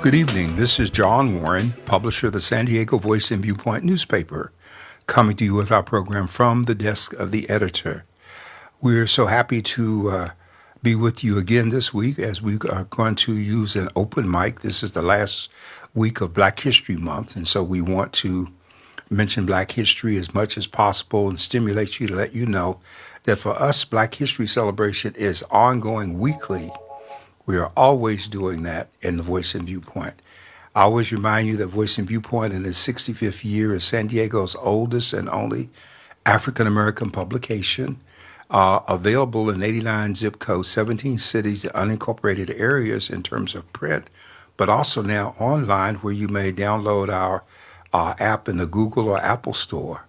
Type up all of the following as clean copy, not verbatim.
Good evening. This is John Warren, publisher of the San Diego Voice and Viewpoint newspaper, coming to you with our program from the desk of the editor. We're so happy to be with you again this week as we are going to use an open mic. This is the last week of Black History Month, and so we want to mention Black history as much as possible and stimulate you to let you know that for us, Black History Celebration is ongoing weekly. We are always doing that in the Voice and Viewpoint. I always remind you that Voice and Viewpoint in its 65th year is San Diego's oldest and only African-American publication, available in 89 zip codes, 17 cities, and unincorporated areas in terms of print, but also now online where you may download our app in the Google or Apple store.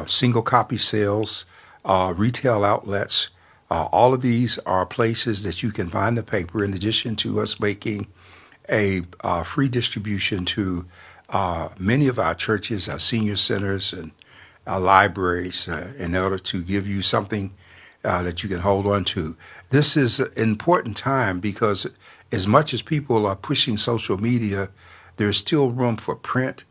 Single copy sales, retail outlets, all of these are places that you can find the paper, in addition to us making a free distribution to many of our churches, our senior centers, and our libraries in order to give you something that you can hold on to. This is an important time because as much as people are pushing social media, there's still room for print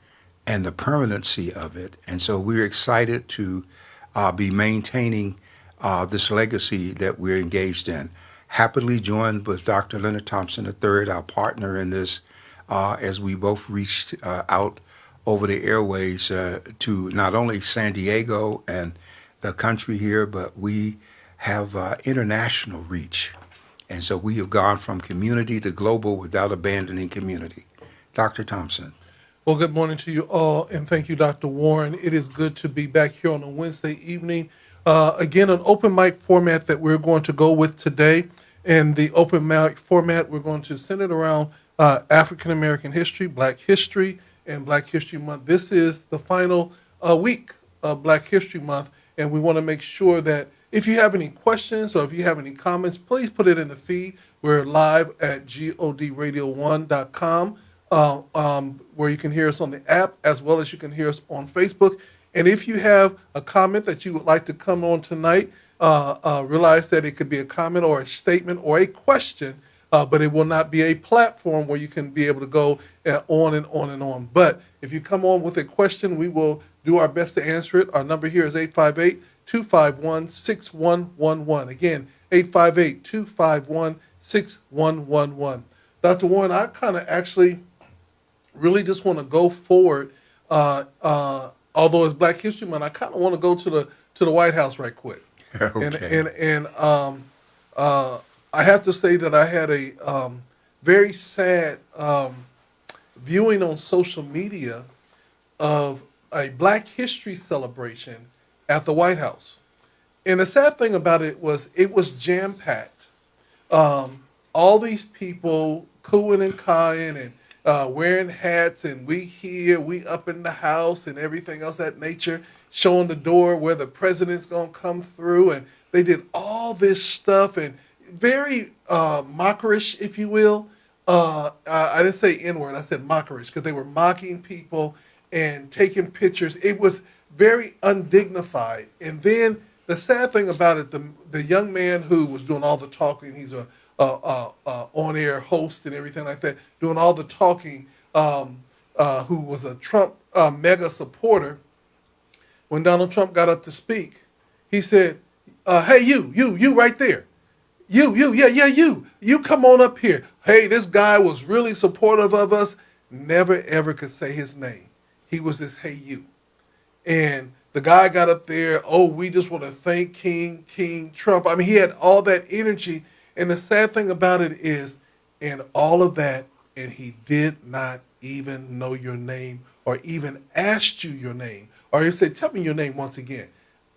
and the permanency of it. And so we're excited to be maintaining this legacy that we're engaged in. Happily joined with Dr. Leonard Thompson III, our partner in this, as we both reached out over the airways to not only San Diego and the country here, but we have international reach. And so we have gone from community to global without abandoning community. Dr. Thompson. Well, good morning to you all, and thank you, Dr. Warren. It is good to be back here on a Wednesday evening. Again, an open mic format that we're going to go with today. And the open mic format, we're going to center it around African-American history, Black history, and Black History Month. This is the final week of Black History Month, and we want to make sure that if you have any questions or if you have any comments, please put it in the feed. We're live at godradio1.com, where you can hear us on the app, as well as you can hear us on Facebook. And if you have a comment that you would like to come on tonight, realize that it could be a comment or a statement or a question, but it will not be a platform where you can be able to go on and on and on. But if you come on with a question, we will do our best to answer it. Our number here is 858-251-6111. Again, 858-251-6111. Dr. Warren, I kind of actually really just want to go forward. Although it's Black History Month, I kind of want to go to the White House right quick. Okay. And I have to say that I had a very sad viewing on social media of a Black History celebration at the White House. And the sad thing about it was jam-packed. All these people cooing and cawing and wearing hats, and we here, we up in the house, and everything else that nature, showing the door where the president's going to come through. And they did all this stuff, and very mockerish, if you will. I didn't say N-word, I said mockerish, because they were mocking people and taking pictures. It was very undignified. And then the sad thing about it, the young man who was doing all the talking, he's a on-air host and everything like that, doing all the talking, who was a Trump mega supporter. When Donald Trump got up to speak, he said, hey, you right there. You come on up here. Hey, this guy was really supportive of us. Never, ever could say his name. He was this, hey, you. And the guy got up there, we just want to thank King Trump. I mean, he had all that energy. And the sad thing about it is, in all of that, and he did not even know your name or even asked you your name. Or he said, tell me your name once again.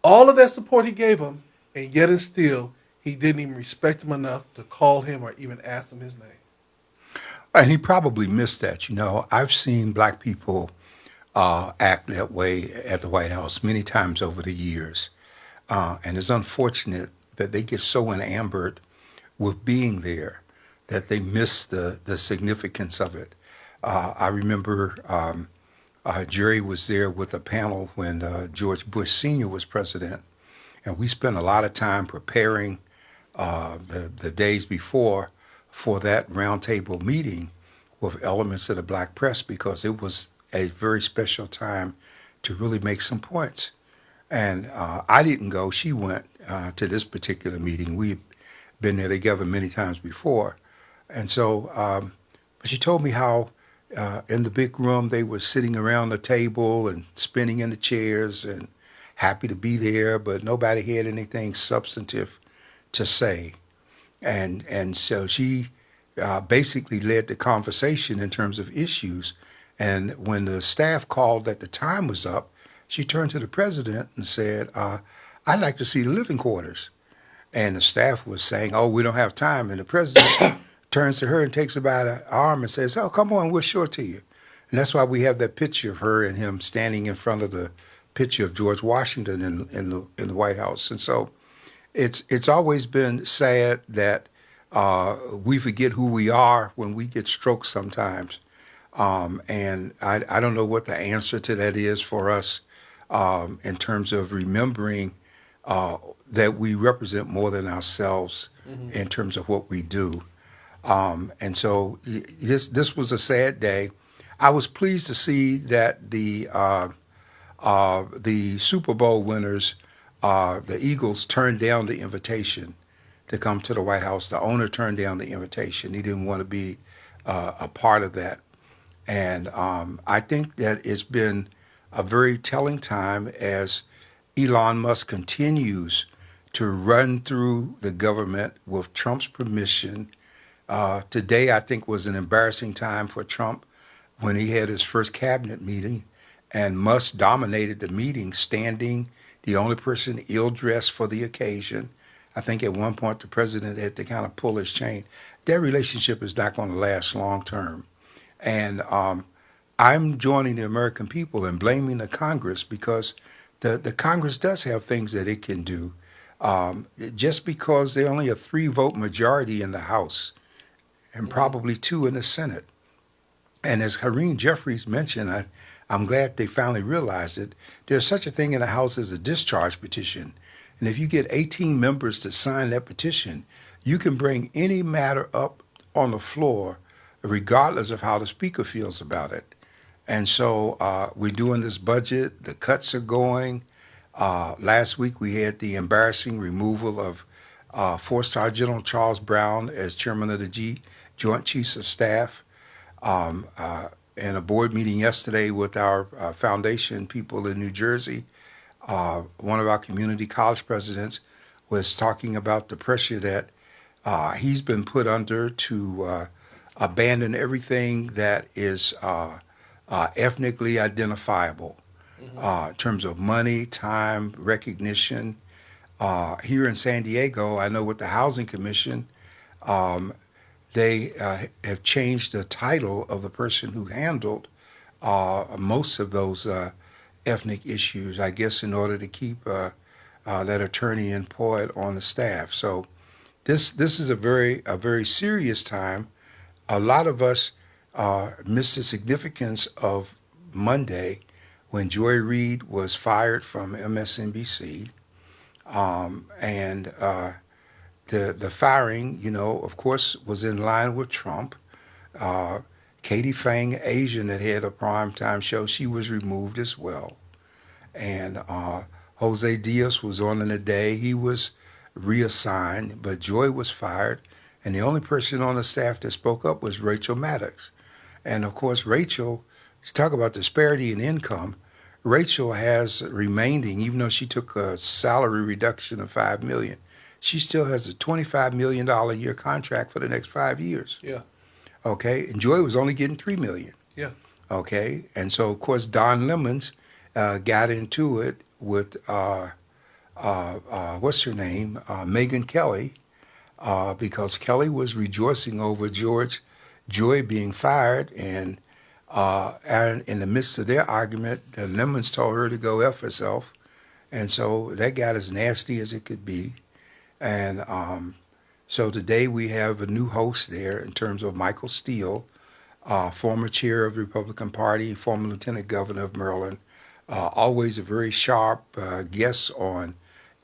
All of that support he gave him, and yet and still, he didn't even respect him enough to call him or even ask him his name. And he probably missed that. I've seen Black people act that way at the White House many times over the years. And it's unfortunate that they get so enamored with being there that they miss the significance of it. I remember Jerry was there with a panel when George Bush Sr. was president, and we spent a lot of time preparing the days before for that roundtable meeting with elements of the black press because it was a very special time to really make some points. And I didn't go. She went to this particular meeting. We've been there together many times before. And so, but she told me how in the big room they were sitting around the table and spinning in the chairs and happy to be there, but nobody had anything substantive to say. And so she basically led the conversation in terms of issues. And when the staff called that the time was up, she turned to the president and said, I'd like to see the living quarters. And the staff was saying, oh, we don't have time. And the president turns to her and takes her by the arm and says, oh, come on, we'll show it to you. And that's why we have that picture of her and him standing in front of the picture of George Washington in the White House. And so it's always been sad that we forget who we are when we get strokes sometimes. And I don't know what the answer to that is for us in terms of remembering that we represent more than ourselves in terms of what we do. And so this was a sad day. I was pleased to see that the Super Bowl winners, the Eagles, turned down the invitation to come to the White House. The owner turned down the invitation. He didn't want to be a part of that. And I think that it's been a very telling time as Elon Musk continues to run through the government with Trump's permission. Today, I think, was an embarrassing time for Trump when he had his first cabinet meeting, and Musk dominated the meeting, standing, the only person ill-dressed for the occasion. I think at one point the president had to kind of pull his chain. Their relationship is not going to last long term. And I'm joining the American people in blaming the Congress because the Congress does have things that it can do. Just because they only a 3-vote majority in the House and probably 2 in the Senate. And as Hakeem Jeffries mentioned, I'm glad they finally realized it. There's such a thing in the House as a discharge petition. And if you get 18 members to sign that petition, you can bring any matter up on the floor regardless of how the speaker feels about it. And so we're doing this budget. The cuts are going. Last week we had the embarrassing removal of 4-star General Charles Brown as chairman of the Joint Chiefs of Staff. In a board meeting yesterday with our foundation people in New Jersey, one of our community college presidents was talking about the pressure that he's been put under to abandon everything that is ethnically identifiable in terms of money, time, recognition. Here in San Diego, I know with the Housing Commission, they have changed the title of the person who handled most of those ethnic issues, I guess, in order to keep that attorney employed on the staff. So this is a very serious time. A lot of us missed the significance of Monday when Joy Reid was fired from MSNBC, and the firing, of course, was in line with Trump. Katie Fang, Asian, that had a primetime show, she was removed as well. And Jose Diaz was on in the day. He was reassigned, but Joy was fired. And the only person on the staff that spoke up was Rachel Maddox. And of course, Rachel, to talk about disparity in income, Rachel has remaining, even though she took a salary reduction of $5 million, she still has a $25 million a year contract for the next 5 years. Yeah. Okay. And Joy was only getting $3 million. Yeah. Okay. And so, of course, Don Lemons got into it with, what's her name? Megyn Kelly, because Kelly was rejoicing over Joy being fired. And in the midst of their argument, the Lemons told her to go F herself. And so that got as nasty as it could be. And so today we have a new host there in terms of Michael Steele, former chair of the Republican Party, former lieutenant governor of Maryland, always a very sharp guest on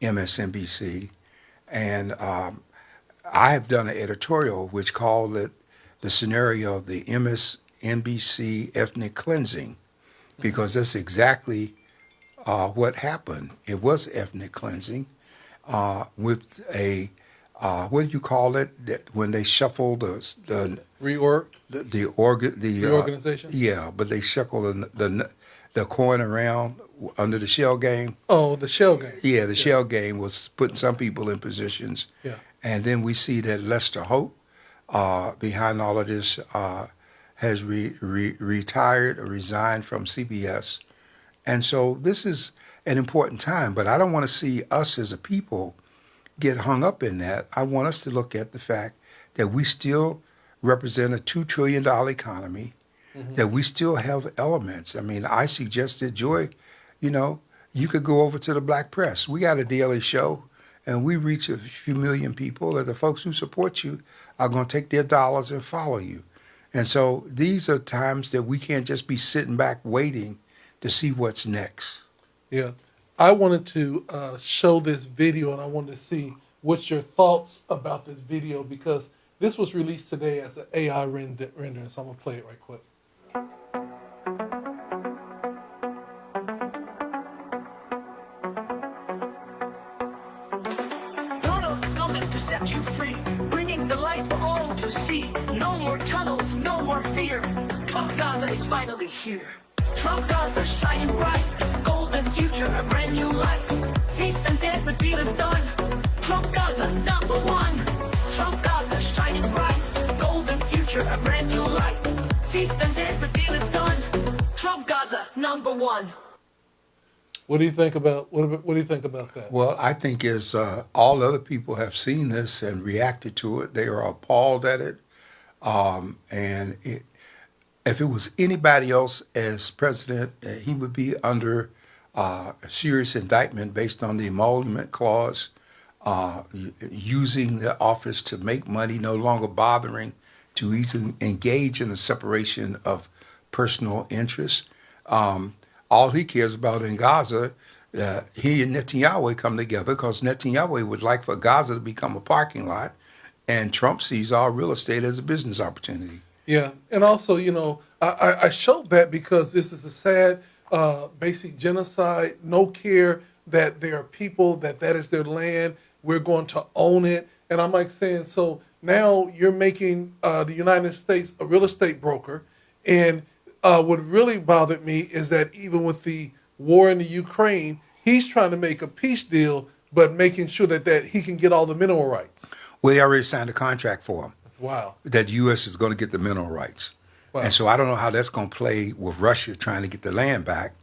MSNBC. And I have done an editorial which called it the scenario of the MSNBC ethnic cleansing, because that's exactly what happened. It was ethnic cleansing with a what do you call it? That when they shuffle Reorg, the reorganization. yeah, but they shuffle the coin around under the shell game. Oh, the shell game. Yeah, the shell game was putting some people in positions, Yeah. and then we see that Lester Holt, behind all of this, has retired or resigned from CBS, and so this is an important time. But I don't want to see us as a people get hung up in that. I want us to look at the fact that we still represent a $2 trillion economy, that we still have elements. I mean, I suggested, Joy, you could go over to the Black Press. We got a daily show, and we reach a few million people, and the folks who support you are going to take their dollars and follow you. And so these are times that we can't just be sitting back waiting to see what's next. Yeah. I wanted to show this video, and I wanted to see what's your thoughts about this video, because this was released today as an AI rendering, so I'm going to play it right quick. Donald's coming to set you free, bringing the light for all to see. No more tunnels, no more fear. Trump Gaza is finally here. Trump Gaza shining bright, golden future, a brand new light. Feast and dance, the deal is done. Trump Gaza, number one. Trump Gaza shining bright, golden future, a brand new light. Feast and dance, the deal is done. Trump Gaza, number one. What do you think about what do you think about that? Well, I think as all other people have seen this and reacted to it, they are appalled at it. If it was anybody else as president, he would be under a serious indictment based on the emolument clause, using the office to make money, no longer bothering to even engage in a separation of personal interests. All he cares about in Gaza, he and Netanyahu come together because Netanyahu would like for Gaza to become a parking lot, and Trump sees all real estate as a business opportunity. Yeah, and also, I showed that because this is a sad, basic genocide. No care that there are people that is their land. We're going to own it, and I'm like saying, so now you're making the United States a real estate broker, and what really bothered me is that even with the war in the Ukraine, he's trying to make a peace deal, but making sure that he can get all the mineral rights. Well, they already signed a contract for him. Wow. That the U.S. is going to get the mineral rights. Wow. And so I don't know how that's going to play with Russia trying to get the land back.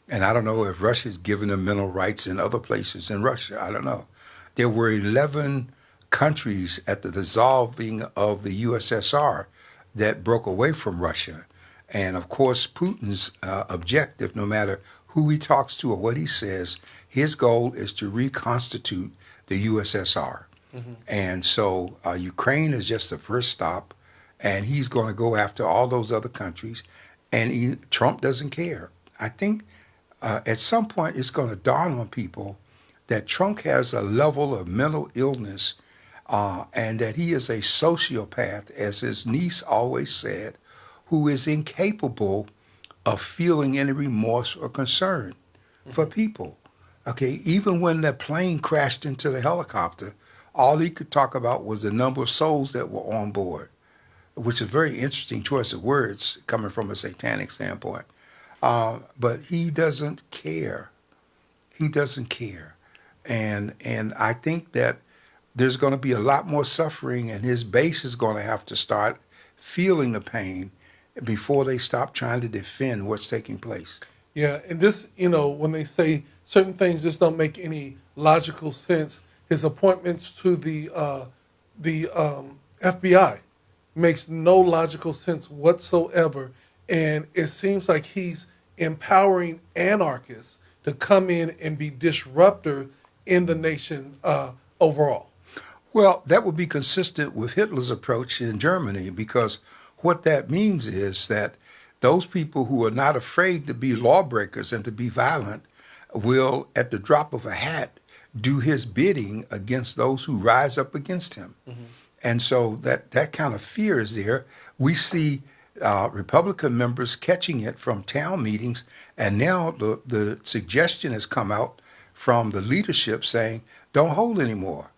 And I don't know if Russia's giving them mineral rights in other places in Russia. I don't know. There were 11 countries at the dissolving of the USSR that broke away from Russia. And of course, Putin's objective, no matter who he talks to or what he says, his goal is to reconstitute the USSR. Mm-hmm. And so Ukraine is just the first stop, and he's going to go after all those other countries, and Trump doesn't care. I think at some point it's going to dawn on people that Trump has a level of mental illness and that he is a sociopath, as his niece always said, who is incapable of feeling any remorse or concern for people. Okay, even when the plane crashed into the helicopter, all he could talk about was the number of souls that were on board, which is a very interesting choice of words coming from a satanic standpoint. But he doesn't care. He doesn't care. And I think that there's going to be a lot more suffering, and his base is going to have to start feeling the pain before they stop trying to defend what's taking place. Yeah, and this, when they say certain things just don't make any logical sense, his appointments to the FBI makes no logical sense whatsoever, and it seems like he's empowering anarchists to come in and be disruptors in the nation overall. Well, that would be consistent with Hitler's approach in Germany, because what that means is that those people who are not afraid to be lawbreakers and to be violent will, at the drop of a hat, do his bidding against those who rise up against him. Mm-hmm. And so that kind of fear is there. We see Republican members catching it from town meetings, and now the suggestion has come out from the leadership saying, don't hold anymore,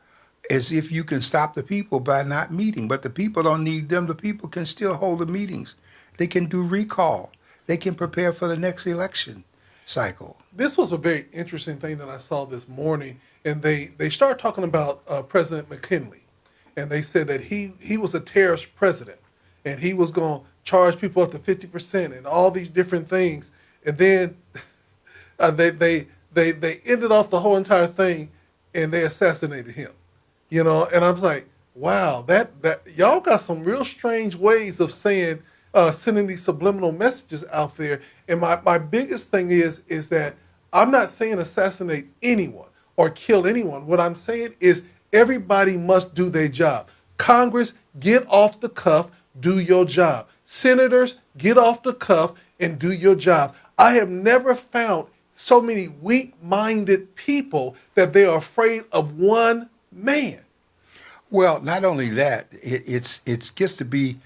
as if you can stop the people by not meeting. But the people don't need them. The people can still hold the meetings. They can do recall. They can prepare for the next election cycle. This was a very interesting thing that I saw this morning, and they started talking about President McKinley, and they said that he was a terrorist president, and he was going to charge people up to 50% and all these different things, and then they ended off the whole entire thing, and they assassinated him, you know. And I'm like, wow, that y'all got some real strange ways of saying. Sending these subliminal messages out there. And my biggest thing is that I'm not saying assassinate anyone or kill anyone. What I'm saying is everybody must do their job. Congress, get off the cuff, do your job. Senators, get off the cuff and do your job. I have never found so many weak-minded people that they are afraid of one man. Well, not only that, it gets to be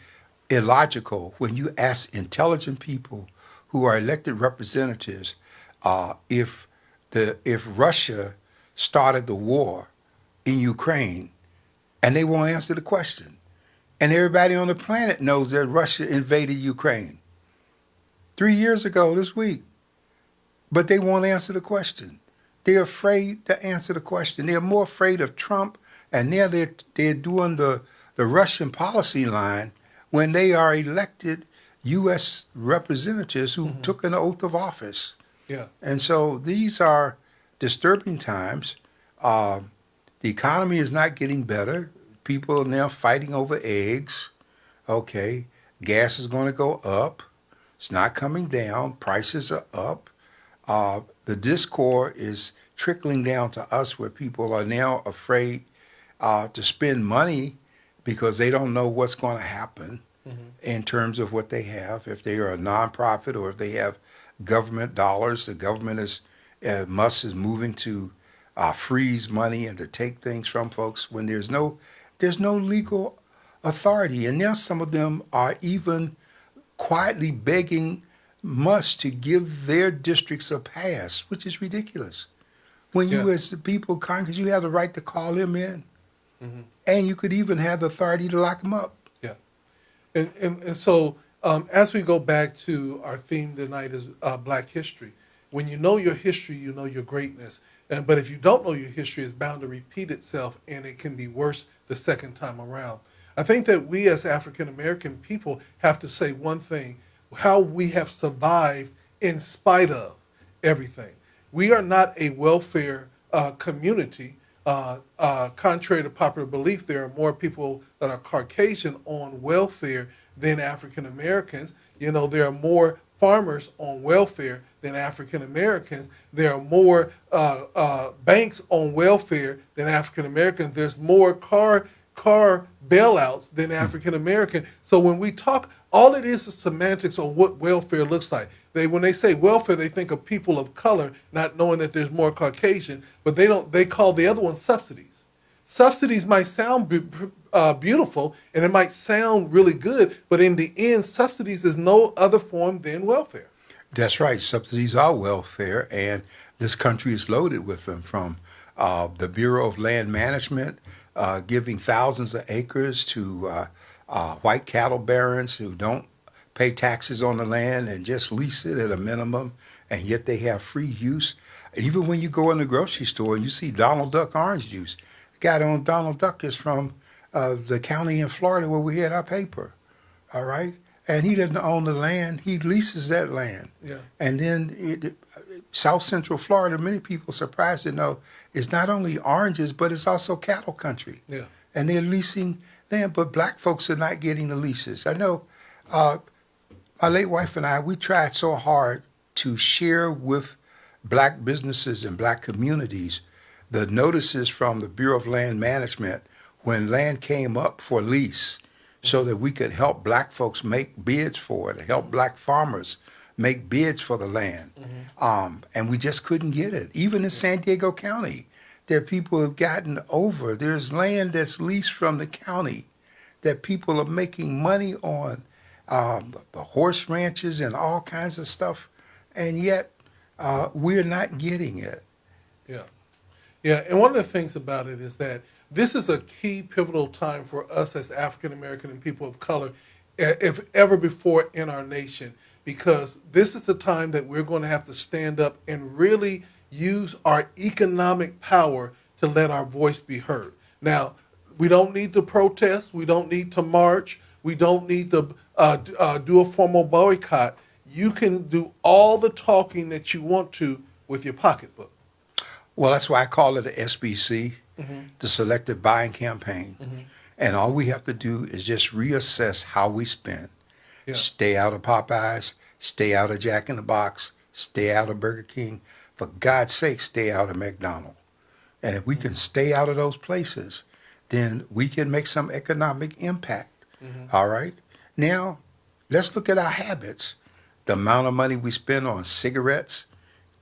illogical when you ask intelligent people who are elected representatives if Russia started the war in Ukraine, and they won't answer the question. And everybody on the planet knows that Russia invaded Ukraine 3 years ago this week, but they won't answer the question. They're afraid to answer the question. They're more afraid of Trump, and now they're doing the Russian policy line when they are elected U.S. representatives who took an oath of office. Yeah. And so these are disturbing times. The economy is not getting better. People are now fighting over eggs. Okay, gas is going to go up. It's not coming down. Prices are up. The discord is trickling down to us where people are now afraid to spend money because they don't know what's going to happen in terms of what they have. If they are a nonprofit or if they have government dollars, the government is moving to freeze money and to take things from folks when there's no legal authority. And now some of them are even quietly begging us to give their districts a pass, which is ridiculous. When you, as the people of Congress, you have the right to call them in. And you could even have the authority to lock them up. Yeah. And so as we go back to our theme tonight is Black history. When you know your history, you know your greatness. But if you don't know your history, it's bound to repeat itself, and it can be worse the second time around. I think that we as African American people have to say one thing, how we have survived in spite of everything. We are not a welfare community. Contrary to popular belief, there are more people that are Caucasian on welfare than African Americans. You know, there are more farmers on welfare than African Americans. There are more banks on welfare than African Americans. There's more car bailouts than African American. So when we talk, all it is semantics on what welfare looks like. When they say welfare, they think of people of color, not knowing that there's more Caucasian, but they call the other one subsidies. Subsidies might sound beautiful, and it might sound really good, but in the end, subsidies is no other form than welfare. That's right. Subsidies are welfare, and this country is loaded with them, from the Bureau of Land Management giving thousands of acres to white cattle barons who don't pay taxes on the land and just lease it at a minimum, and yet they have free use. Even when you go in the grocery store and you see Donald Duck orange juice, the guy that owns Donald Duck is from the county in Florida where we had our paper, all right? And he doesn't own the land, he leases that land. Yeah. And then South Central Florida, many people are surprised to know, it's not only oranges, but it's also cattle country. Yeah. And they're leasing land, but black folks are not getting the leases. I know my late wife and I, we tried so hard to share with black businesses and black communities the notices from the Bureau of Land Management when land came up for lease, so that we could help black folks make bids for it, help black farmers make bids for the land. And we just couldn't get it. Even in San Diego County, that people have gotten over. There's land that's leased from the county that people are making money on, the horse ranches and all kinds of stuff, and yet we're not getting it. Yeah. Yeah. And one of the things about it is that this is a key pivotal time for us as African American and people of color, if ever before in our nation, because this is a time that we're going to have to stand up and really use our economic power to let our voice be heard. Now, we don't need to protest. We don't need to march. We don't need to do a formal boycott. You can do all the talking that you want to with your pocketbook. Well, that's why I call it the SBC, the Selective Buying Campaign. And all we have to do is just reassess how we spend. Yeah. Stay out of Popeyes, stay out of Jack in the Box, stay out of Burger King. For God's sake, stay out of McDonald's. And if we can stay out of those places, then we can make some economic impact. All right? Now, let's look at our habits. The amount of money we spend on cigarettes,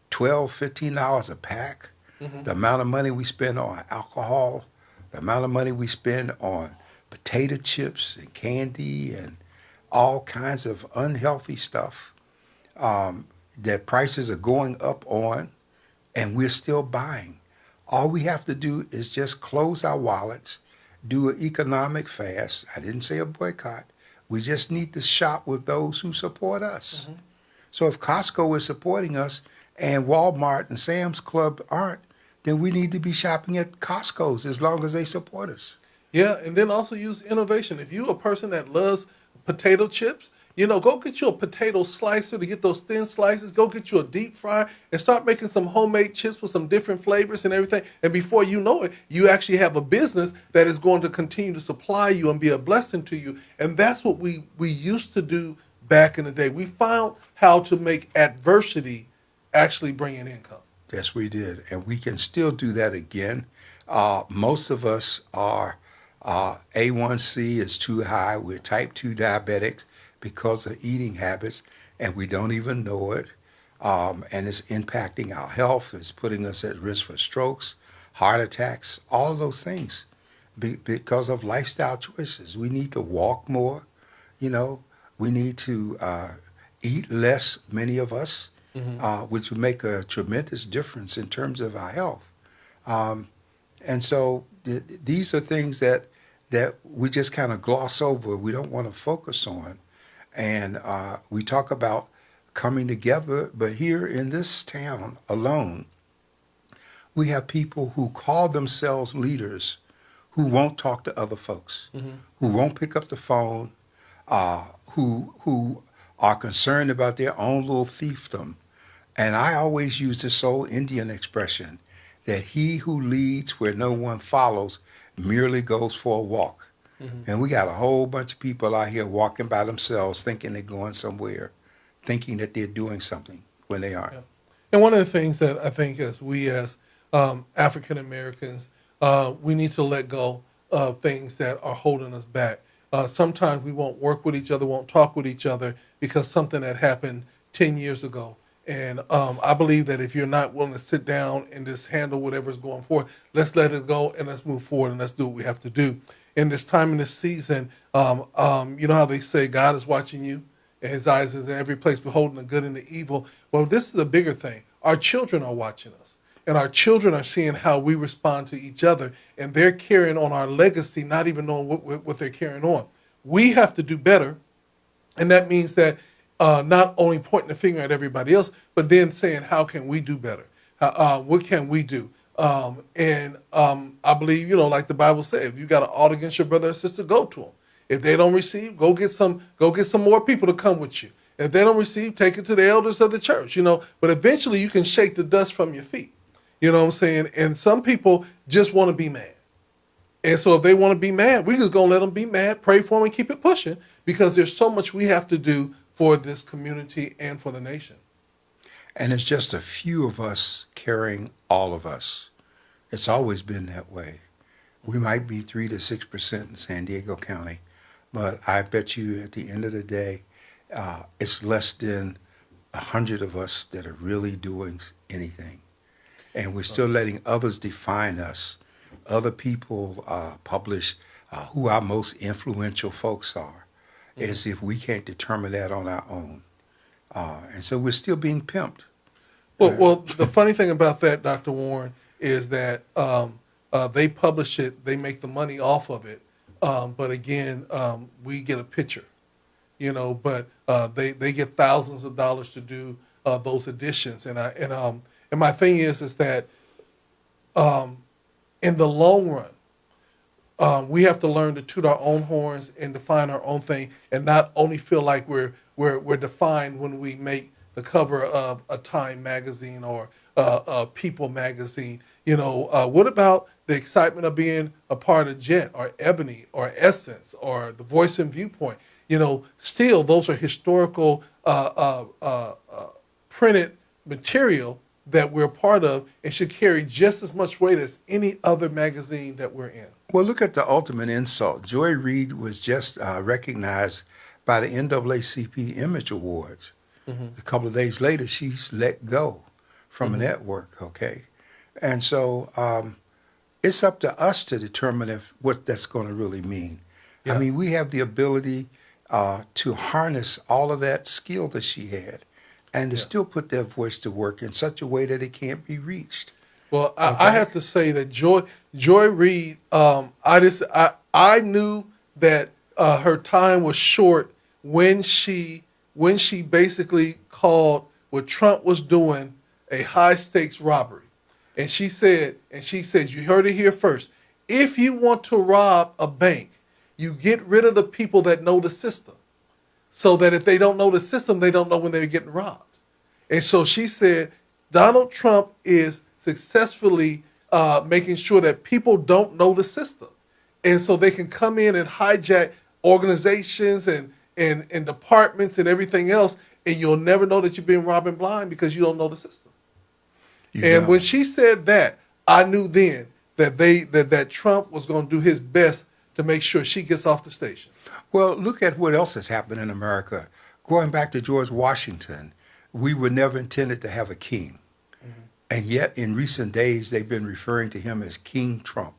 $12, $15 a pack. The amount of money we spend on alcohol, the amount of money we spend on potato chips and candy and all kinds of unhealthy stuff that prices are going up on, and we're still buying. All we have to do is just close our wallets, do an economic fast. I didn't say a boycott. We just need to shop with those who support us. So if Costco is supporting us and Walmart and Sam's Club aren't, then we need to be shopping at Costco's as long as they support us. Yeah, and then also use innovation. If you're a person that loves potato chips, go get you a potato slicer to get those thin slices. Go get you a deep fryer and start making some homemade chips with some different flavors and everything. And before you know it, you actually have a business that is going to continue to supply you and be a blessing to you. And that's what we used to do back in the day. We found how to make adversity actually bring in income. Yes, we did. And we can still do that again. Most of us are A1C is too high. We're type 2 diabetics because of eating habits, and we don't even know it. And it's impacting our health. It's putting us at risk for strokes, heart attacks, all of those things because of lifestyle choices. We need to walk more. We need to eat less, many of us. Which would make a tremendous difference in terms of our health. And so these are things that we just kind of gloss over. We don't want to focus on. And we talk about coming together, but here in this town alone, we have people who call themselves leaders who won't talk to other folks, who won't pick up the phone, who are concerned about their own little fiefdom. And I always use this old Indian expression that he who leads where no one follows merely goes for a walk. And we got a whole bunch of people out here walking by themselves thinking they're going somewhere, thinking that they're doing something when they aren't. Yeah. And one of the things that I think as we as African Americans, we need to let go of things that are holding us back. Sometimes we won't work with each other, won't talk with each other because something that happened 10 years ago. And I believe that if you're not willing to sit down and just handle whatever's going forward, let's let it go and let's move forward and let's do what we have to do. In this time in this season, you know how they say God is watching you and his eyes is in every place, beholding the good and the evil. Well, this is a bigger thing. Our children are watching us. And our children are seeing how we respond to each other. And they're carrying on our legacy, not even knowing what they're carrying on. We have to do better. And that means that not only pointing the finger at everybody else, but then saying, how can we do better? What can we do? I believe, like the Bible says, if you got an ought against your brother or sister, go to them. If they don't receive, go get some more people to come with you. If they don't receive, take it to the elders of the church, But eventually you can shake the dust from your feet. You know what I'm saying? And some people just want to be mad. And so if they want to be mad, we're just going to let them be mad, pray for them, and keep it pushing because there's so much we have to do for this community and for the nation. And it's just a few of us carrying all of us. It's always been that way. We might be 3 to 6% in San Diego County, but I bet you at the end of the day, it's less than 100 of us that are really doing anything. And we're still letting others define us. Other people publish who our most influential folks are, as if we can't determine that on our own. And so we're still being pimped. Well, the funny thing about that, Dr. Warren, is that they publish it, they make the money off of it, but again, we get a picture, But they get thousands of dollars to do those editions, and my thing is that in the long run, we have to learn to toot our own horns and define our own thing, and not only feel like we're defined when we make the cover of a Time magazine or a People magazine. What about the excitement of being a part of Jet or Ebony or Essence or The Voice and Viewpoint? Still, those are historical printed material that we're part of and should carry just as much weight as any other magazine that we're in. Well, look at the ultimate insult. Joy Reid was just recognized by the NAACP Image Awards. A couple of days later, she's let go from a network, okay? And so it's up to us to determine what that's going to really mean. Yeah. I mean, we have the ability to harness all of that skill that she had and to still put that voice to work in such a way that it can't be reached. Well, I have to say that Joy Reid, I knew that her time was short when she basically called what Trump was doing a high stakes robbery, and she said, you heard it here first. If you want to rob a bank, you get rid of the people that know the system, so that if they don't know the system, they don't know when they're getting robbed. And so she said, Donald Trump is successfully making sure that people don't know the system. And so they can come in and hijack organizations and departments and everything else, and you'll never know that you're being robbing blind because you don't know the system. When she said that, I knew then that Trump was going to do his best to make sure she gets off the station. Well, look at what else has happened in America. Going back to George Washington, we were never intended to have a king. And yet, in recent days, they've been referring to him as King Trump,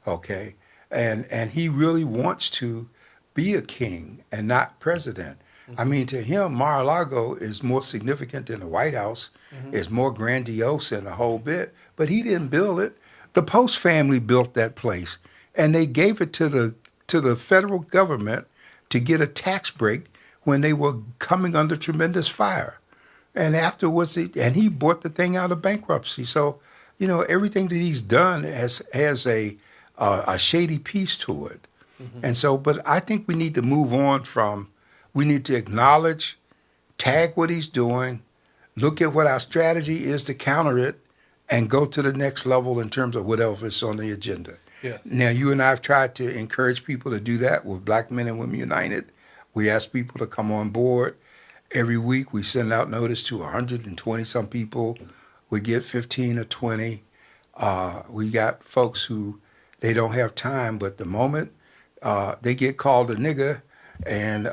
okay? And he really wants to be a king and not president. I mean, to him, Mar-a-Lago is more significant than the White House, is more grandiose than the whole bit, but he didn't build it. The Post family built that place, and they gave it to the federal government to get a tax break when they were coming under tremendous fire. And afterwards, he bought the thing out of bankruptcy. So, everything that he's done has a shady piece to it. And so, but I think we need to move on we need to acknowledge, tag what he's doing, look at what our strategy is to counter it, and go to the next level in terms of whatever is on the agenda. Yes. Now, you and I have tried to encourage people to do that with Black Men and Women United. We ask people to come on board. Every week we send out notice to 120 some people. We get 15 or 20. We got folks who they don't have time, but the moment they get called a nigger and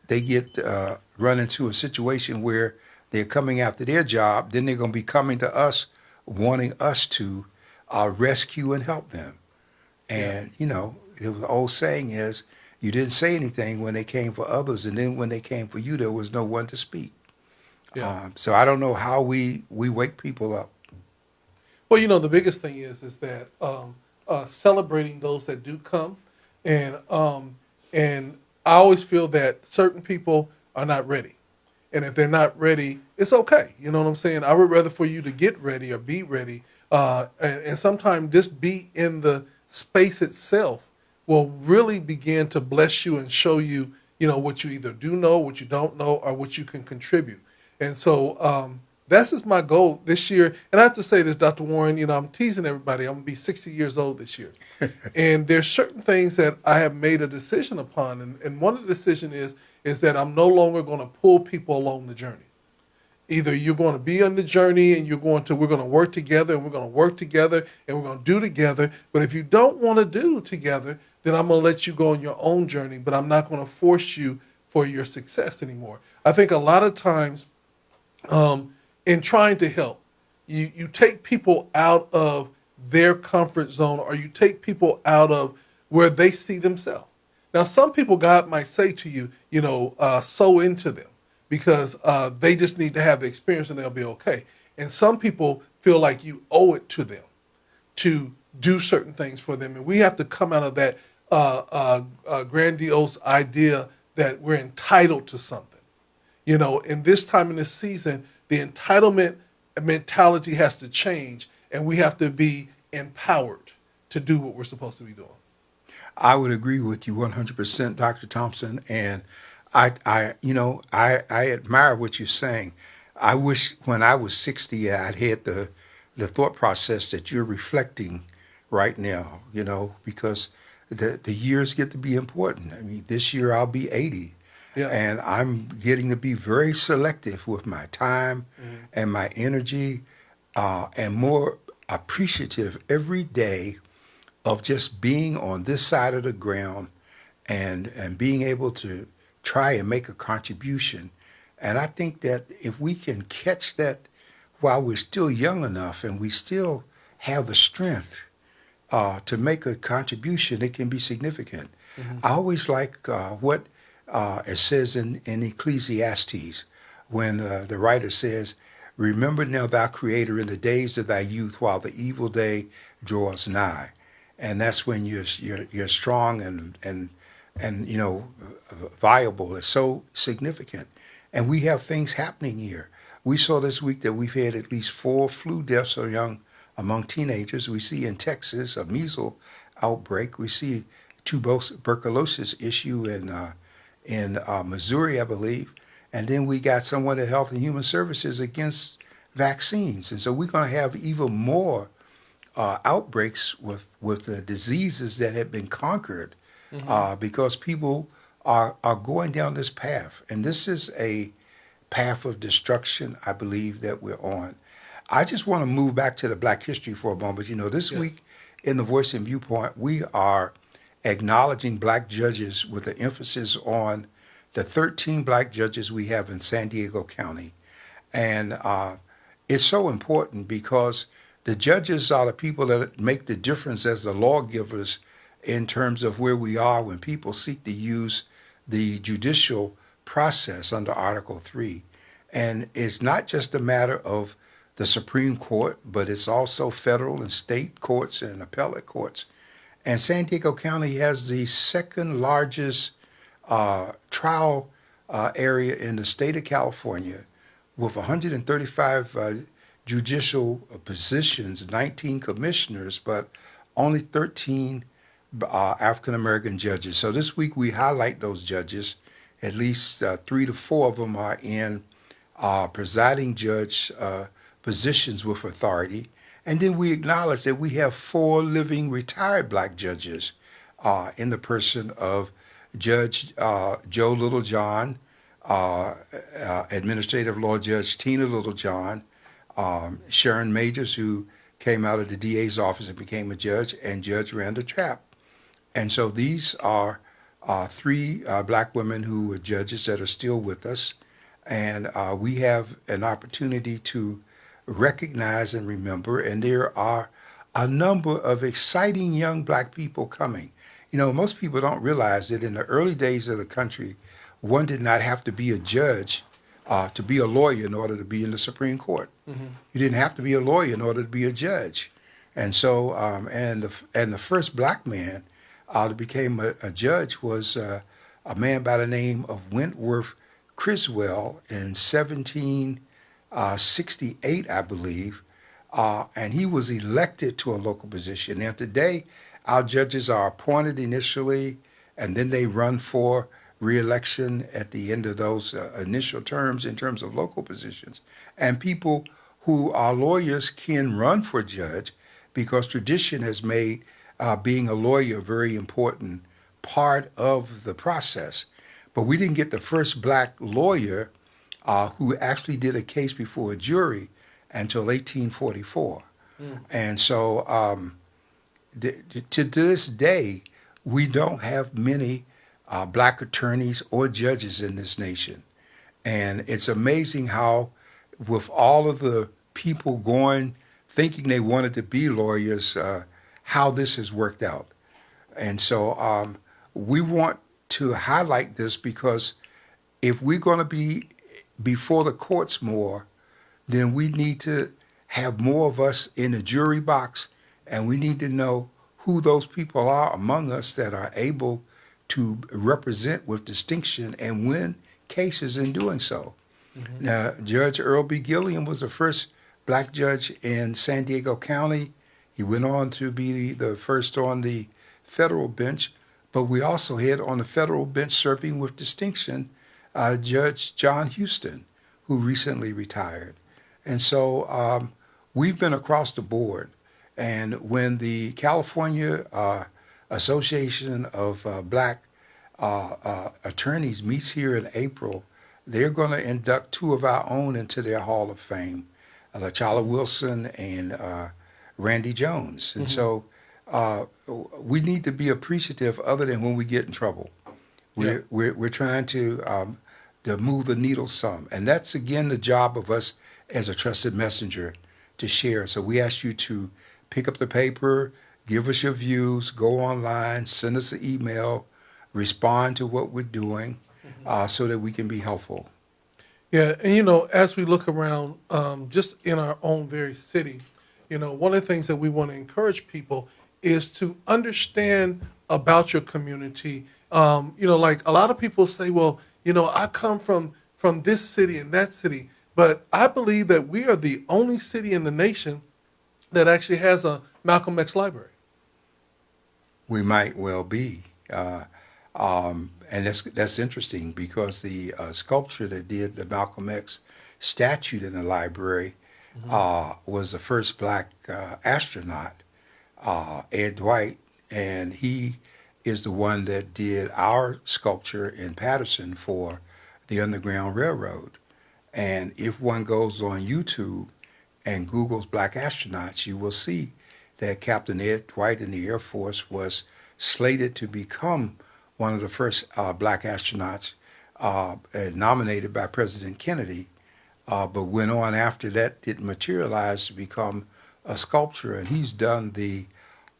they get run into a situation where they're coming after their job, then they're going to be coming to us wanting us to rescue and help them. And, the old saying is, you didn't say anything when they came for others, and then when they came for you, there was no one to speak. Yeah. So I don't know how we wake people up. Well, the biggest thing is that celebrating those that do come, and I always feel that certain people are not ready, and if they're not ready, it's okay. You know what I'm saying? I would rather for you to get ready or be ready, and sometimes just be in the space itself will really begin to bless you and show you, what you either do know, what you don't know, or what you can contribute. And so that's just my goal this year. And I have to say this, Dr. Warren, I'm teasing everybody. I'm going to be 60 years old this year. And there's certain things that I have made a decision upon. And one of the decisions is that I'm no longer going to pull people along the journey. Either you're going to be on the journey and we're going to work together and we're going to work together and we're going to do together. But if you don't want to do together, then I'm going to let you go on your own journey, but I'm not going to force you for your success anymore. I think a lot of times in trying to help, you take people out of their comfort zone, or you take people out of where they see themselves. Now, some people, God might say to you, sow into them because they just need to have the experience and they'll be okay. And some people feel like you owe it to them to do certain things for them. And we have to come out of that grandiose idea that we're entitled to something. In this time in this season, the entitlement mentality has to change, and we have to be empowered to do what we're supposed to be doing. I would agree with you 100%, Dr. Thompson, and I admire what you're saying. I wish when I was 60, I'd had the thought process that you're reflecting right now, because the years get to be important. I mean, this year I'll be 80. Yeah. And I'm getting to be very selective with my time and my energy, and more appreciative every day of just being on this side of the ground and being able to try and make a contribution. And I think that if we can catch that while we're still young enough and we still have the strength to make a contribution, it can be significant. I always like what it says in Ecclesiastes when the writer says, "Remember now thy Creator in the days of thy youth, while the evil day draws nigh." And that's when you're strong and viable. It's so significant. And we have things happening here. We saw this week that we've had at least 4 flu deaths among teenagers. We see in Texas a measles outbreak. We see tuberculosis issue in Missouri, I believe. And then we got someone at Health and Human Services against vaccines. And so we're going to have even more outbreaks with the diseases that have been conquered because people are going down this path. And this is a path of destruction, I believe, that we're on. I just want to move back to the Black history for a moment. This Yes. week in the Voice and Viewpoint, we are acknowledging Black judges with an emphasis on the 13 Black judges we have in San Diego County. And it's so important because the judges are the people that make the difference as the lawgivers in terms of where we are when people seek to use the judicial process under Article 3. And it's not just a matter of the Supreme Court, but it's also federal and state courts and appellate courts. And San Diego County has the second largest trial area in the state of California with 135 judicial positions, 19 commissioners, but only 13 African-American judges. So this week we highlight those judges. At least 3 to 4 of them are in presiding judge positions with authority. And then we acknowledge that we have 4 living retired Black judges in the person of Judge Joe Littlejohn, Administrative Law Judge Tina Littlejohn, Sharon Majors, who came out of the DA's office and became a judge, and Judge Randa Trapp. And so these are 3 Black women who are judges that are still with us. And we have an opportunity to recognize and remember. And there are a number of exciting young Black people coming. Most people don't realize that in the early days of the country, one did not have to be a judge to be a lawyer in order to be in the Supreme Court. You didn't have to be a lawyer in order to be a judge. And so, and the first Black man that became a judge was a man by the name of Wentworth Criswell in 1768, I believe, and he was elected to a local position. Now today, our judges are appointed initially, and then they run for re-election at the end of those initial terms in terms of local positions. And people who are lawyers can run for judge because tradition has made being a lawyer a very important part of the process. But we didn't get the first Black lawyer who actually did a case before a jury until 1844. And so to this day, we don't have many Black attorneys or judges in this nation. And it's amazing how, with all of the people going, thinking they wanted to be lawyers, how this has worked out. And so we want to highlight this because if we're going to be before the courts more, then we need to have more of us in the jury box, and we need to know who those people are among us that are able to represent with distinction and win cases in doing so. Now, Judge Earl B. Gilliam was the first black judge in San Diego County. He went on to be the first on the federal bench, but we also had on the federal bench serving with distinction Judge John Houston, who recently retired. And so we've been across the board. And when the California Association of Black Attorneys meets here in April, they're going to induct two of our own into their Hall of Fame, LaChala Wilson and Randy Jones. And so we need to be appreciative other than when we get in trouble. We're trying to move the needle some. And that's, again, the job of us as a trusted messenger to share. So we ask you to pick up the paper, give us your views, go online, send us an email, respond to what we're doing so that we can be helpful. Yeah, and as we look around, just in our own very city, one of the things that we want to encourage people is to understand about your community. Like a lot of people say, well, I come from this city and that city, but I believe that we are the only city in the nation that actually has a Malcolm X library. We might well be. And that's interesting because the sculpture that did the Malcolm X statue in the library was the first black astronaut, Ed Dwight, and he is the one that did our sculpture in Patterson for the Underground Railroad. And if one goes on YouTube and Googles black astronauts, you will see that Captain Ed Dwight in the Air Force was slated to become one of the first black astronauts nominated by President Kennedy, but went on after that didn't materialize to become a sculptor. And he's done the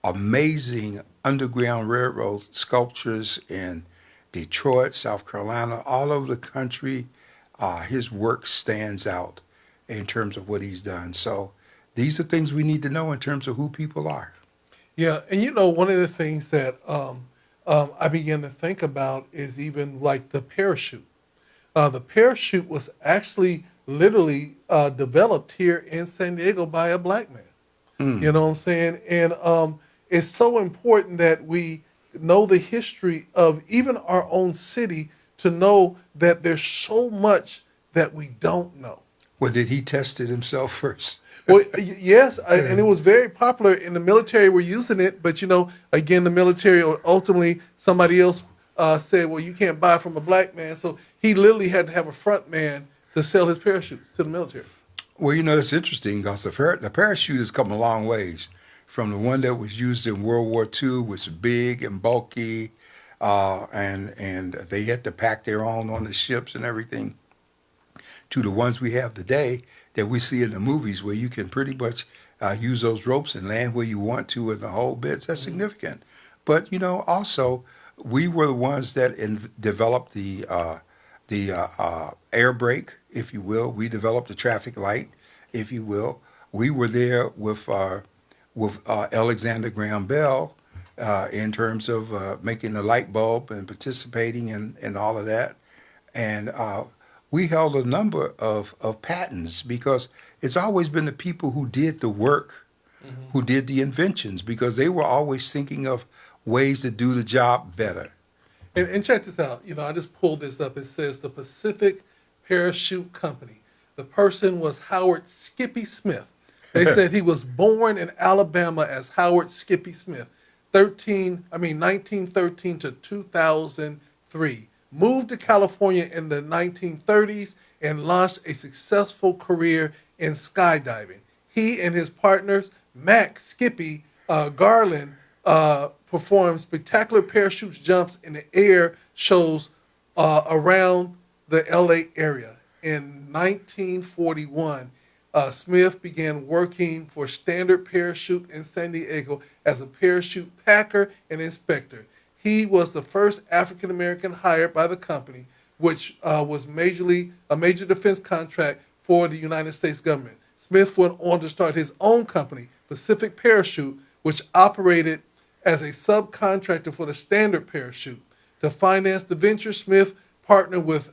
amazing Underground Railroad sculptures in Detroit, South Carolina, all over the country. His work stands out in terms of what he's done. So these are things we need to know in terms of who people are. Yeah, and one of the things that I began to think about is even like the parachute. The parachute was actually literally developed here in San Diego by a black man. You know what I'm saying? And it's so important that we know the history of even our own city to know that there's so much that we don't know. Well, did he test it himself first? Well, yes, and it was very popular in the military. Were using it, but again, the military ultimately somebody else said, "Well, you can't buy from a black man." So he literally had to have a front man to sell his parachutes to the military. Well, it's interesting because the parachute has come a long ways from the one that was used in World War II, which was big and bulky, and they had to pack their own on the ships and everything, to the ones we have today that we see in the movies where you can pretty much use those ropes and land where you want to in the whole bits. That's significant. But, also, we were the ones that developed the air brake, if you will. We developed the traffic light, if you will. We were there with Alexander Graham Bell in terms of making the light bulb and participating in all of that. And we held a number of patents because it's always been the people who did the work, who did the inventions, because they were always thinking of ways to do the job better. And check this out. I just pulled this up. It says the Pacific Parachute Company. The person was Howard Skippy Smith. They said he was born in Alabama as Howard Skippy Smith, 1913 to 2003. Moved to California in the 1930s and launched a successful career in skydiving. He and his partners, Mac Skippy Garland, performed spectacular parachute jumps in the air shows around the LA area. In 1941, Smith began working for Standard Parachute in San Diego as a parachute packer and inspector. He was the first African American hired by the company, which was a major defense contract for the United States government. Smith went on to start his own company, Pacific Parachute, which operated as a subcontractor for the Standard Parachute. To finance the venture, Smith partnered with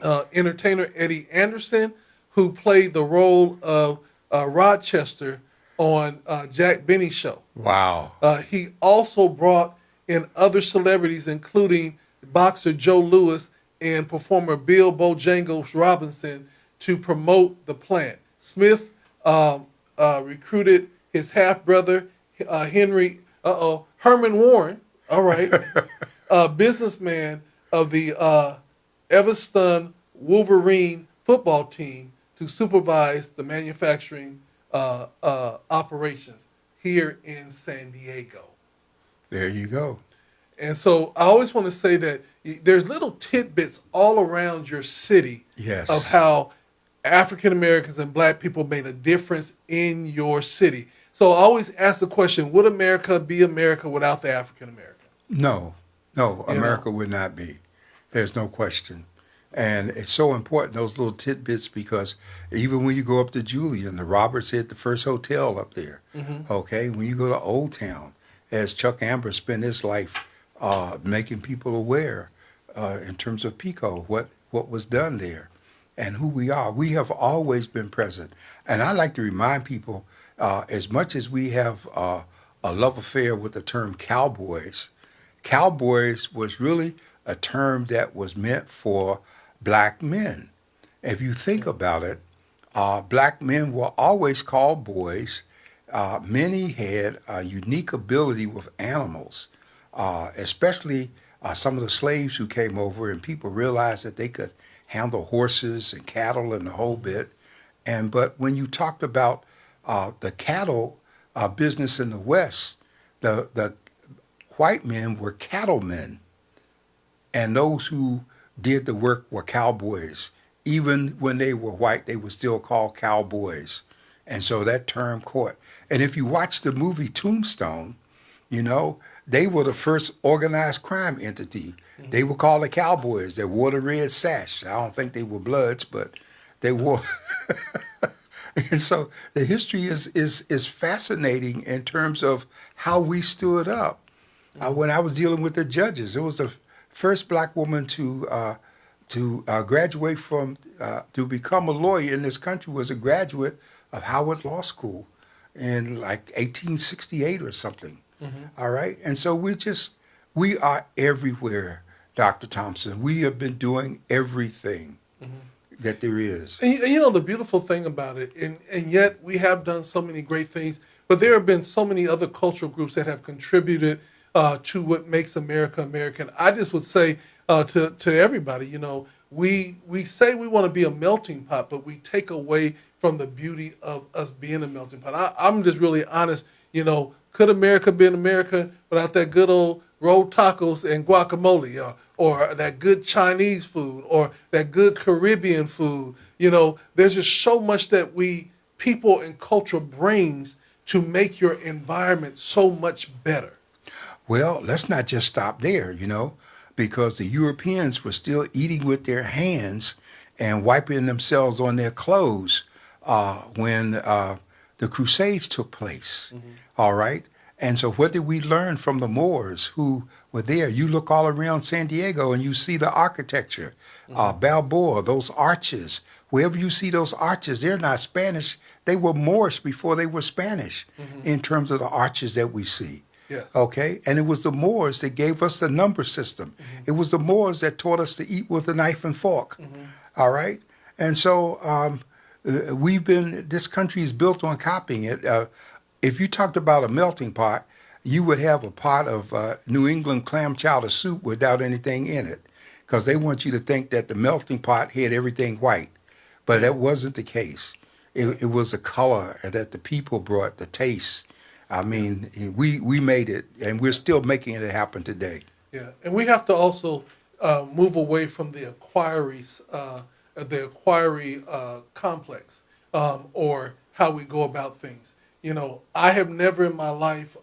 entertainer Eddie Anderson, who played the role of Rochester on Jack Benny's show. Wow. He also brought in other celebrities, including boxer Joe Louis and performer Bill Bojangles Robinson, to promote the plant. Smith recruited his half brother Herman Warren, all right, a businessman of the Evanston Wolverine football team, to supervise the manufacturing operations here in San Diego. There you go. And so I always want to say that there's little tidbits all around your city Yes. of how African Americans and black people made a difference in your city. So I always ask the question, would America be America without the African American? No, no, You America would not be. There's no question. And it's so important, those little tidbits, because even when you go up to Julian, the Roberts hit the first hotel up there. Okay, when you go to Old Town, as Chuck Amber spent his life making people aware in terms of Pico, what was done there and who we are. We have always been present. And I like to remind people, as much as we have a love affair with the term cowboys, cowboys was really a term that was meant for black men. If you think about it, black men were always called boys. Many had a unique ability with animals, especially some of the slaves who came over, and people realized that they could handle horses and cattle and the whole bit. But when you talked about the cattle business in the West, the white men were cattlemen, and those who did the work were cowboys. Even when they were white, they were still called cowboys. And so that term caught. And if you watch the movie Tombstone, you know, they were the first organized crime entity. They were called the cowboys. They wore the red sash. I don't think they were Bloods, but they wore. And so the history is fascinating in terms of how we stood up. When I was dealing with the judges, it was the first black woman to graduate from to become a lawyer in this country was a graduate of Howard Law School in like 1868 or something. All right, and so we are everywhere, Dr. Thompson. We have been doing everything that there is. And you know the beautiful thing about it, and yet we have done so many great things, but there have been so many other cultural groups that have contributed to what makes America American. I just would say to everybody, you know, we say we want to be a melting pot, but we take away from the beauty of us being a melting pot. I'm just really honest, you know, could America be an America without that good old rolled tacos and guacamole, or that good Chinese food, or that good Caribbean food? You know, there's just so much that people and culture brings to make your environment so much better. Well, let's not just stop there, you know, because the Europeans were still eating with their hands and wiping themselves on their clothes when the Crusades took place. All right. And so what did we learn from the Moors who were there? You look all around San Diego and you see the architecture, Balboa, those arches. Wherever you see those arches, they're not Spanish. They were Moorish before they were Spanish in terms of the arches that we see. Yes. Okay. And it was the Moors that gave us the number system. It was the Moors that taught us to eat with a knife and fork. All right. And so this country is built on copying it. If you talked about a melting pot, you would have a pot of New England clam chowder soup without anything in it, because they want you to think that the melting pot had everything white. But that wasn't the case. It was the color that the people brought, the taste. I mean, we made it, and we're still making it happen today. Yeah, and we have to also move away from the acquiry complex. or how we go about things. I have never in my life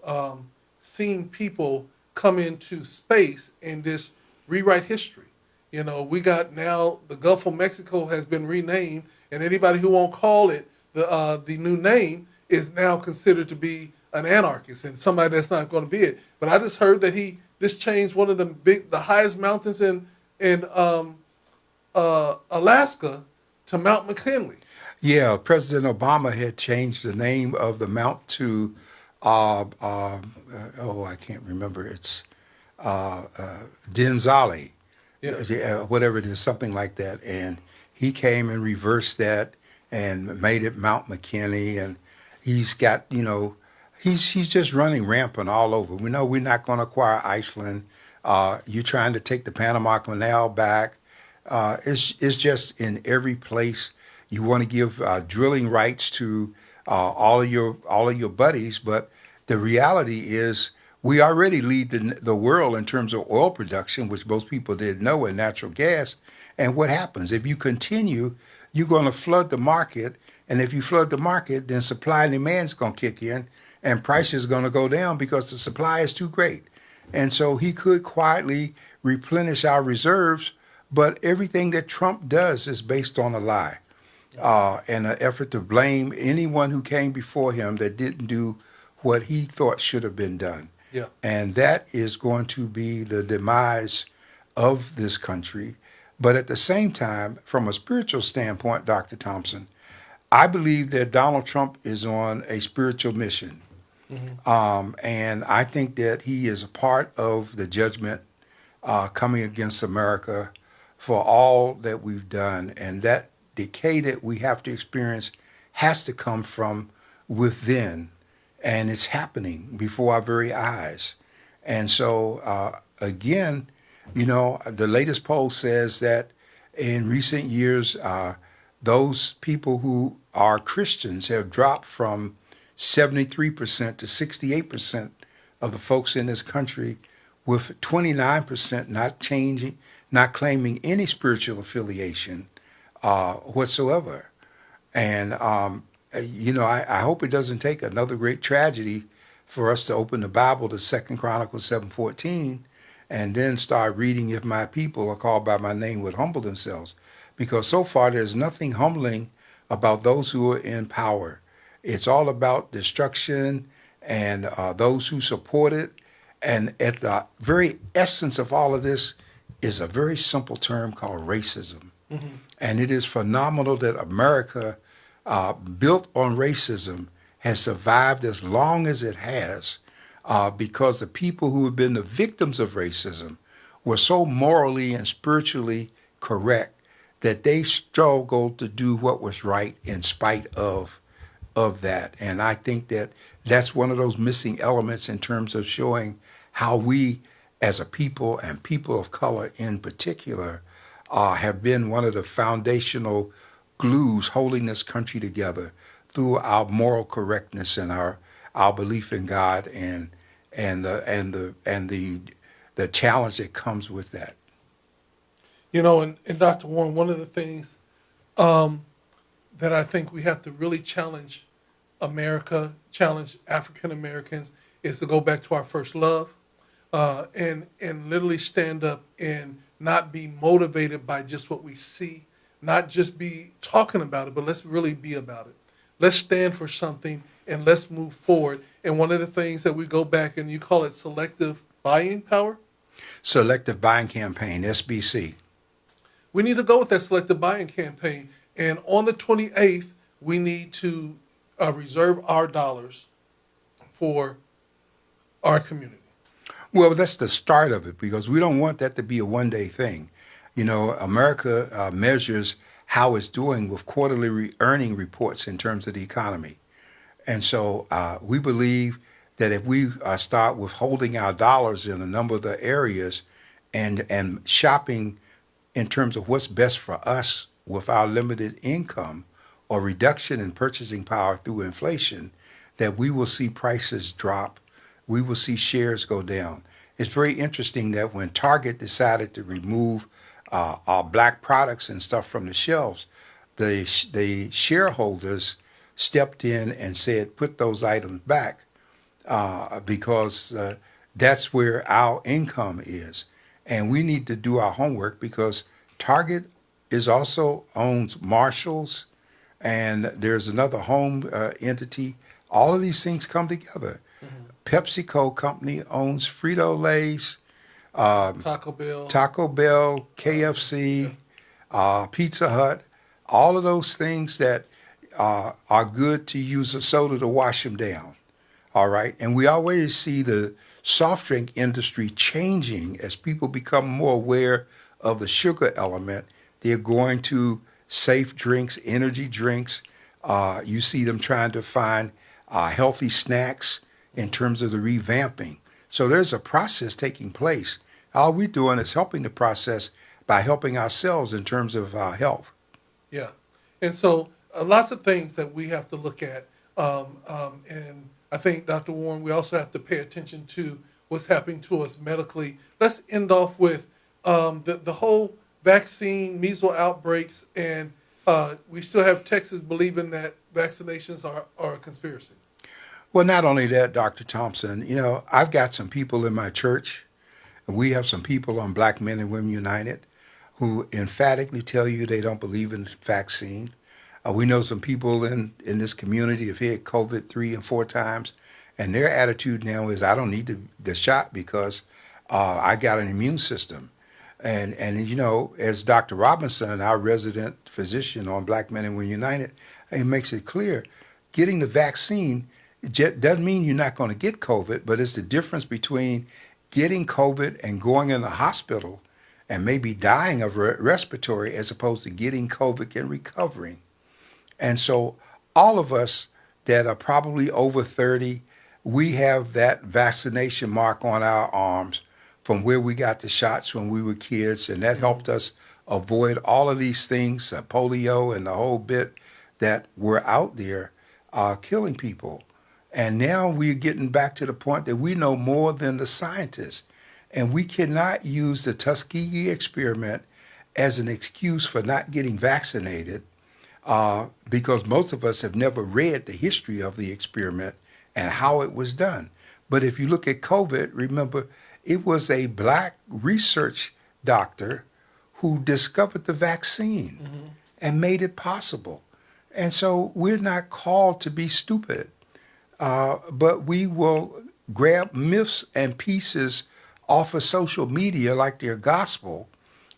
seen people come into space and just rewrite history. We got now the Gulf of Mexico has been renamed, and anybody who won't call it the new name is now considered to be an anarchist and somebody that's not going to be it. But I just heard that he just changed one of the highest mountains in Alaska to Mount McKinley. Yeah, President Obama had changed the name of the mount to, I can't remember. It's Denzali, Yeah. whatever it is, something like that. And he came and reversed that and made it Mount McKinney. And he's got, he's just running rampant all over. We know we're not going to acquire Iceland. You're trying to take the Panama Canal back. It's just in every place. You want to give drilling rights to all of your buddies, but the reality is we already lead the world in terms of oil production, which most people didn't know, and natural gas. And what happens if you continue? You're going to flood the market, and if you flood the market, then supply and demand is going to kick in, and prices are going to go down because the supply is too great. And so he could quietly replenish our reserves, but everything that Trump does is based on a lie. And an effort to blame anyone who came before him that didn't do what he thought should have been done. Yeah. And that is going to be the demise of this country. But at the same time, from a spiritual standpoint, Dr. Thompson, I believe that Donald Trump is on a spiritual mission. And I think that he is a part of the judgment coming against America for all that we've done. And that decay that we have to experience has to come from within. And it's happening before our very eyes. And so, again, the latest poll says that in recent years, those people who are Christians have dropped from 73% to 68% of the folks in this country, with 29% not claiming any spiritual affiliation whatsoever. And, I hope it doesn't take another great tragedy for us to open the Bible to 2 Chronicles 7:14 and then start reading, if my people are called by my name would humble themselves. Because so far there's nothing humbling about those who are in power. It's all about destruction and those who support it. And at the very essence of all of this is a very simple term called racism. And it is phenomenal that America, built on racism, has survived as long as it has because the people who have been the victims of racism were so morally and spiritually correct that they struggled to do what was right in spite of that. And I think that that's one of those missing elements in terms of showing how we as a people, and people of color in particular, have been one of the foundational glues holding this country together through our moral correctness and our belief in God and the challenge that comes with that. And Dr. Warren, one of the things that I think we have to really challenge America, challenge African Americans, is to go back to our first love, and literally stand up and not be motivated by just what we see, not just be talking about it, but let's really be about it. Let's stand for something and let's move forward. And one of the things that we go back, and you call it selective buying power? Selective Buying Campaign, SBC. We need to go with that selective buying campaign. And on the 28th, we need to reserve our dollars for our community. Well, that's the start of it, because we don't want that to be a one-day thing. America measures how it's doing with quarterly earning reports in terms of the economy. And so we believe that if we start withholding our dollars in a number of the areas and shopping in terms of what's best for us with our limited income or reduction in purchasing power through inflation, that we will see prices drop. We will see shares go down. It's very interesting that when Target decided to remove our black products and stuff from the shelves, the shareholders stepped in and said, put those items back because that's where our income is. And we need to do our homework because Target is also owns Marshalls, and there's another home entity. All of these things come together. PepsiCo company owns Frito-Lay's, Taco Bell. KFC, Pizza Hut, all of those things that are good to use a soda to wash them down. All right. And we always see the soft drink industry changing as people become more aware of the sugar element. They're going to safe drinks, energy drinks. You see them trying to find healthy snacks in terms of the revamping. So there's a process taking place. All we're doing is helping the process by helping ourselves in terms of health. Yeah. And so lots of things that we have to look at. And I think, Dr. Warren, we also have to pay attention to what's happening to us medically. Let's end off with the whole vaccine, measles outbreaks, and we still have Texas believing that vaccinations are a conspiracy. Well, not only that, Dr. Thompson, I've got some people in my church, and we have some people on Black Men and Women United who emphatically tell you they don't believe in the vaccine. We know some people in this community have had COVID 3 and 4 times, and their attitude now is, I don't need the shot because I got an immune system. And as Dr. Robinson, our resident physician on Black Men and Women United, he makes it clear, getting the vaccine doesn't mean you're not going to get COVID, but it's the difference between getting COVID and going in the hospital and maybe dying of respiratory as opposed to getting COVID and recovering. And so all of us that are probably over 30, we have that vaccination mark on our arms from where we got the shots when we were kids, and that helped us avoid all of these things, polio and the whole bit that were out there killing people. And now we're getting back to the point that we know more than the scientists. And we cannot use the Tuskegee experiment as an excuse for not getting vaccinated because most of us have never read the history of the experiment and how it was done. But if you look at COVID, remember, it was a black research doctor who discovered the vaccine and made it possible. And so we're not called to be stupid. But we will grab myths and pieces off of social media like they're gospel,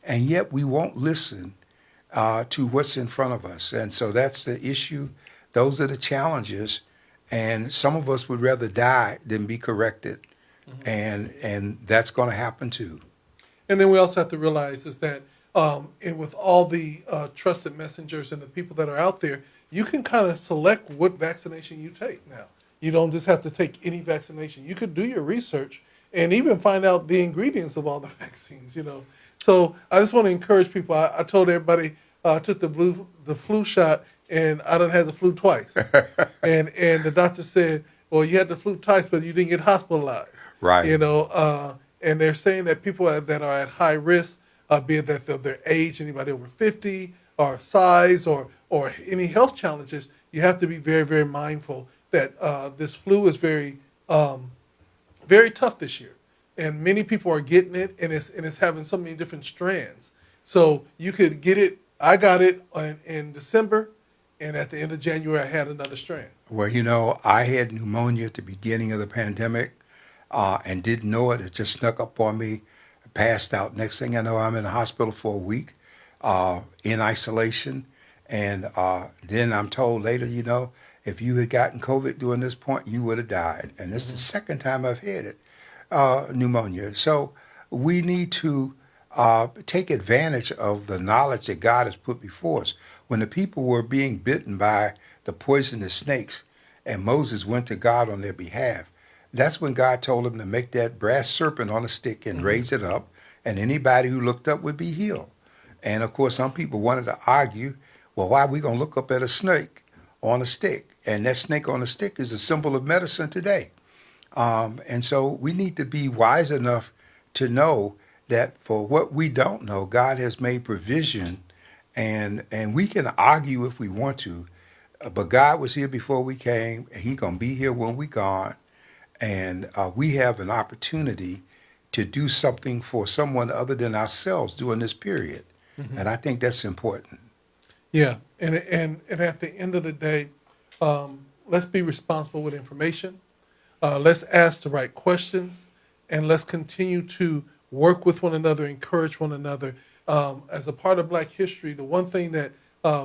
and yet we won't listen to what's in front of us. And so that's the issue. Those are the challenges. And some of us would rather die than be corrected. And that's going to happen too. And then we also have to realize is that and with all the trusted messengers and the people that are out there, you can kind of select what vaccination you take now. You don't just have to take any vaccination. You could do your research and even find out the ingredients of all the vaccines, So I just want to encourage people. I told everybody I took the flu shot, and I done had the flu twice. and the doctor said, well, you had the flu twice, but you didn't get hospitalized. Right. And they're saying that people that are at high risk, be it that of their age, anybody over 50, or size, or any health challenges, you have to be very, very mindful that this flu is very, very tough this year, and many people are getting it, and it's having so many different strands. So you could get it. I got it in December, and at the end of January, I had another strand. Well, I had pneumonia at the beginning of the pandemic, and didn't know it. It just snuck up on me. I passed out. Next thing I know, I'm in the hospital for a week, in isolation, and then I'm told later, if you had gotten COVID during this point, you would have died. And this is the second time I've had it, pneumonia. So we need to take advantage of the knowledge that God has put before us. When the people were being bitten by the poisonous snakes and Moses went to God on their behalf, that's when God told him to make that brass serpent on a stick and raise it up, and anybody who looked up would be healed. And of course, some people wanted to argue, well, why are we going to look up at a snake on a stick? And that snake on a stick is a symbol of medicine today. And so we need to be wise enough to know that for what we don't know, God has made provision, and we can argue if we want to, but God was here before we came, and He gonna be here when we gone, and we have an opportunity to do something for someone other than ourselves during this period, and I think that's important. Yeah, and at the end of the day, let's be responsible with information. Let's ask the right questions, and let's continue to work with one another, encourage one another. As a part of Black history, the one thing that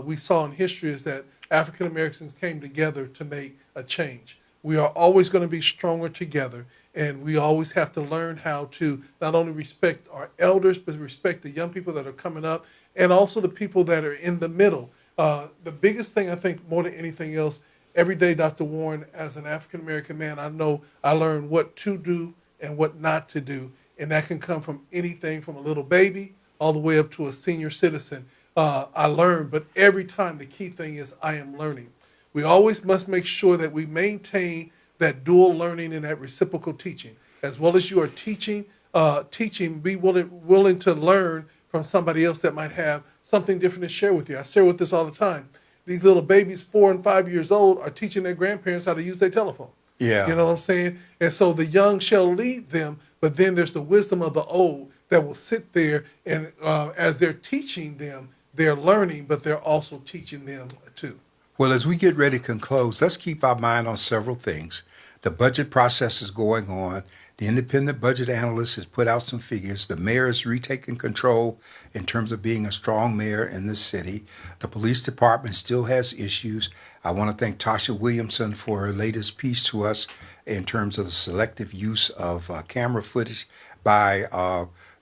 we saw in history is that African Americans came together to make a change. We are always going to be stronger together, and we always have to learn how to not only respect our elders, but respect the young people that are coming up, and also the people that are in the middle. The biggest thing, I think, more than anything else, every day, Dr. Warren, as an African American man, I know I learn what to do and what not to do, and that can come from anything from a little baby all the way up to a senior citizen. I learn, but every time the key thing is I am learning. We always must make sure that we maintain that dual learning and that reciprocal teaching. As well as you are teaching, be willing to learn from somebody else that might have something different to share with you. I share with this all the time. These little babies, 4 and 5 years old, are teaching their grandparents how to use their telephone. Yeah. You know what I'm saying? And so the young shall lead them, but then there's the wisdom of the old that will sit there, and as they're teaching them, they're learning, but they're also teaching them too. Well, as we get ready to conclude, let's keep our mind on several things. The budget process is going on. The independent budget analyst has put out some figures. The mayor is retaking control in terms of being a strong mayor in this city. The police department still has issues. I want to thank Tasha Williamson for her latest piece to us in terms of the selective use of camera footage by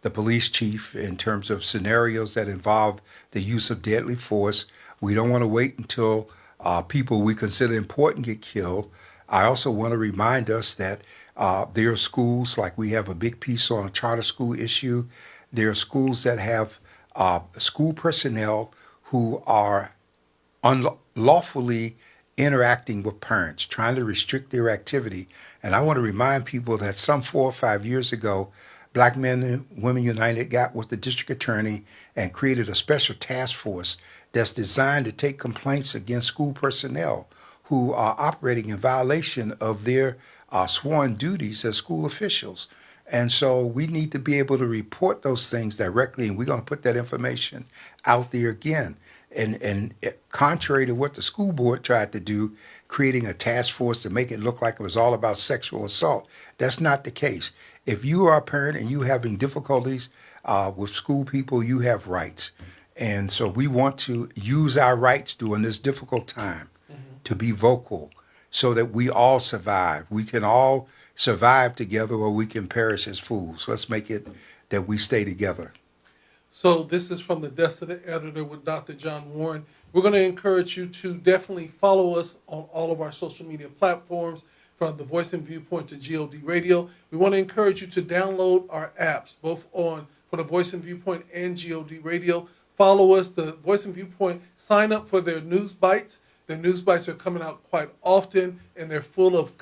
the police chief in terms of scenarios that involve the use of deadly force. We don't want to wait until people we consider important get killed. I also want to remind us that there are schools, like we have a big piece on a charter school issue. There are schools that have school personnel who are unlawfully interacting with parents, trying to restrict their activity. And I want to remind people that some 4 or 5 years ago, Black Men and Women United got with the district attorney and created a special task force that's designed to take complaints against school personnel who are operating in violation of their sworn duties as school officials. And so we need to be able to report those things directly, and we're going to put that information out there again. And contrary to what the school board tried to do, creating a task force to make it look like it was all about sexual assault, that's not the case. If you are a parent and you're having difficulties with school people, you have rights. And so we want to use our rights during this difficult time to be vocal so that we all survive. We can all survive together, or we can perish as fools. Let's make it that we stay together. So this is from the Desk of the Editor with Dr. John Warren. We're going to encourage you to definitely follow us on all of our social media platforms, from The Voice and Viewpoint to GOD Radio. We want to encourage you to download our apps, both for The Voice and Viewpoint and GOD Radio. Follow us, The Voice and Viewpoint. Sign up for their news bites. Their news bites are coming out quite often, and they're full of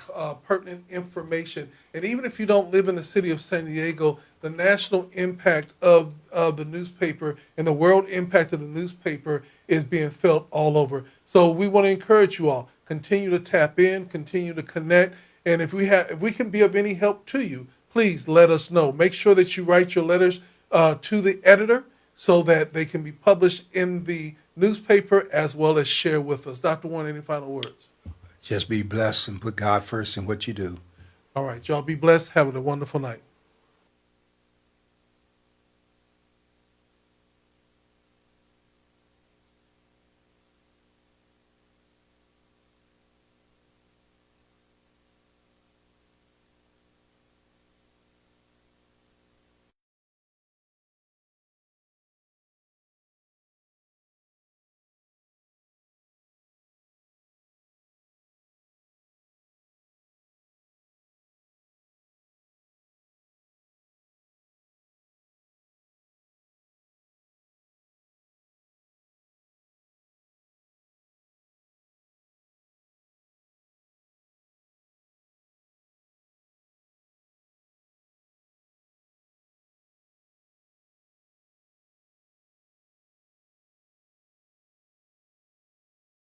pertinent information. And even if you don't live in the city of San Diego, the national impact of the newspaper and the world impact of the newspaper is being felt all over. So we want to encourage you all, continue to tap in, continue to connect, and if we can be of any help to you, please let us know. Make sure that you write your letters to the editor so that they can be published in the newspaper as well as share with us. Dr. Warren, any final words? Just be blessed and put God first in what you do. All right, y'all be blessed. Have a wonderful night.